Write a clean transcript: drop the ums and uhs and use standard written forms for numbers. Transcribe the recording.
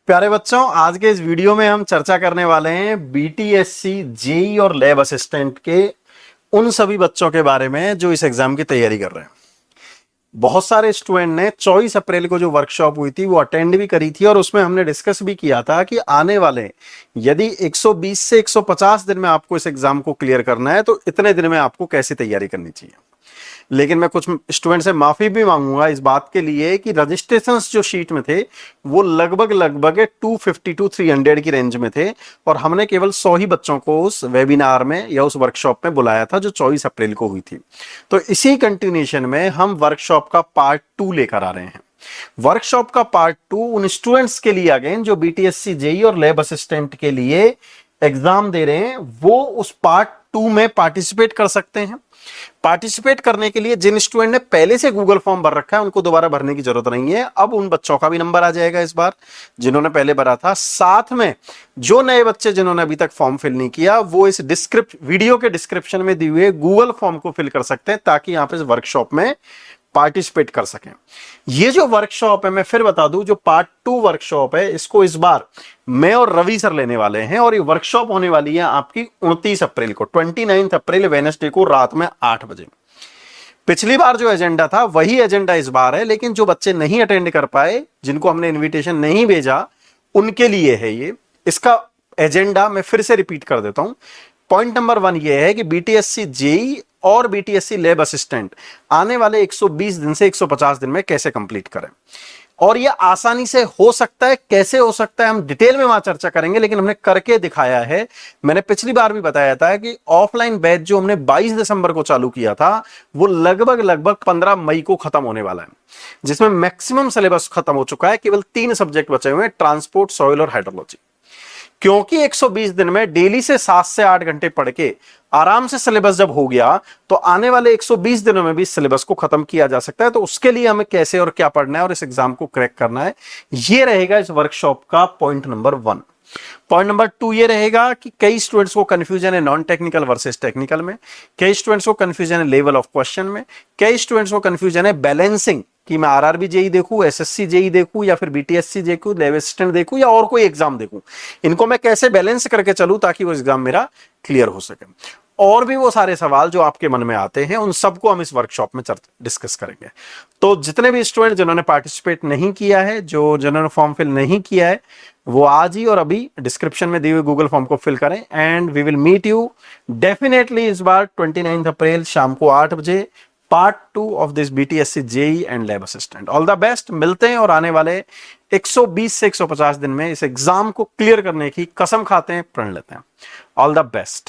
प्यारे बच्चों, आज के इस वीडियो में हम चर्चा करने वाले हैं बीटीएससी, जेई और लैब असिस्टेंट के उन सभी बच्चों के बारे में जो इस एग्जाम की तैयारी कर रहे हैं। बहुत सारे स्टूडेंट ने 24 अप्रैल को जो वर्कशॉप हुई थी वो अटेंड भी करी थी और उसमें हमने डिस्कस भी किया था कि आने वाले यदि 120 से 150 दिन में आपको इस एग्जाम को क्लियर करना है तो इतने दिन में आपको कैसे तैयारी करनी चाहिए। लेकिन मैं कुछ स्टूडेंट से माफी भी मांगूंगा इस बात के लिए कि रजिस्ट्रेशंस जो शीट में थे वो लगभग 250 टू 300 की रेंज में थे और हमने केवल 100 ही बच्चों को उस वेबिनार में या उस वर्कशॉप में बुलाया था जो 24 अप्रैल को हुई थी। तो इसी कंटिन्यूएशन में हम वर्कशॉप का पार्ट 2 लेकर आ रहे हैं। वर्कशॉप का पार्ट 2 उन स्टूडेंट्स के लिए अगेन जो बीटीएससी, जेई और लैब असिस्टेंट के लिए एग्जाम दे रहे हैं, वो उस पार्ट 2 में पार्टिसिपेट कर सकते हैं। पार्टिसिपेट करने के लिए जिन स्टूडेंट ने पहले से गूगल फॉर्म भर रखा है उनको दोबारा भरने की जरूरत नहीं है। अब उन बच्चों का भी नंबर आ जाएगा इस बार जिन्होंने पहले भरा था। साथ में जो नए बच्चे जिन्होंने अभी तक फॉर्म फिल नहीं किया वो इस वीडियो के डिस्क्रिप्शन में दिए हुए गूगल फॉर्म को फिल कर सकते हैं ताकि यहां पे इस वर्कशॉप में पार्टिसिपेट कर सकें। ये जो वर्कशॉप है, मैं फिर बता दूं, जो पार्ट 2 वर्कशॉप है इसको इस बार मैं और रवि सर लेने वाले हैं और ये वर्कशॉप होने वाली है आपकी 29 अप्रैल को, 29 अप्रैल वेडनेसडे को रात में 8 बजे। पिछली बार जो एजेंडा था वही एजेंडा इस बार है, लेकिन जो बच्चे नहीं अटेंड कर पाए, जिनको हमने इन्विटेशन नहीं भेजा, उनके लिए है ये। इसका एजेंडा मैं फिर से रिपीट कर देता हूं। पॉइंट नंबर 1 ये है कि बीटीएससी, जेई और बीटीएससी लैब असिस्टेंट आने वाले 120 दिन से 150 दिन में कैसे कंप्लीट करें और ये आसानी से हो सकता है। कैसे हो सकता है हम डिटेल में वहां चर्चा करेंगे, लेकिन हमने करके दिखाया है। मैंने पिछली बार भी बताया था कि ऑफलाइन बैच जो हमने 22 दिसंबर को चालू किया था वो लगभग 15 मई को खत्म होने वाला है, जिसमें मैक्सिमम सिलेबस खत्म हो चुका है। केवल 3 सब्जेक्ट बचे हुए हैं, ट्रांसपोर्ट, सॉइल और हाइड्रोलॉजी। क्योंकि 120 दिन में डेली से 7 से 8 घंटे पढ़ के आराम से सिलेबस जब हो गया तो आने वाले 120 दिनों में भी सिलेबस को खत्म किया जा सकता है। तो उसके लिए हमें कैसे और क्या पढ़ना है और इस एग्जाम को क्रैक करना है, ये रहेगा इस वर्कशॉप का पॉइंट नंबर 1। पॉइंट नंबर 2 ये रहेगा कि कई स्टूडेंट्स को कंफ्यूजन है नॉन टेक्निकल वर्सेस टेक्निकल में, कई स्टूडेंट्स को कंफ्यूजन है लेवल ऑफ क्वेश्चन में, कई स्टूडेंट्स को कंफ्यूजन है बैलेंसिंग कि मैं आरआरबी जेई देखूं, एसएससी जेई देखूं या फिर बीटीएससी देखूं, लैब असिस्टेंट देखूं या और कोई एग्जाम देखूं। इनको मैं कैसे बैलेंस करके चलूं ताकि वो एग्जाम मेरा क्लियर हो सके। और भी वो सारे सवाल जो आपके मन में आते हैं उन सबको हम इस वर्कशॉप में डिस्कस करेंगे। तो जितने भी स्टूडेंट जिन्होंने पार्टिसिपेट नहीं किया है, जिन्होंने फॉर्म फिल नहीं किया है, वो आज ही और अभी डिस्क्रिप्शन में दिए हुए गूगल फॉर्म को फिल करें and we will meet you definitely इस बार 29 अप्रैल शाम को 8 बजे, part 2 of this BTSC, JE and lab assistant. All the best. मिलते हैं और आने वाले 120 से 150 दिन में इस एग्जाम को क्लियर करने की कसम खाते हैं, प्रण लेते हैं। All the best.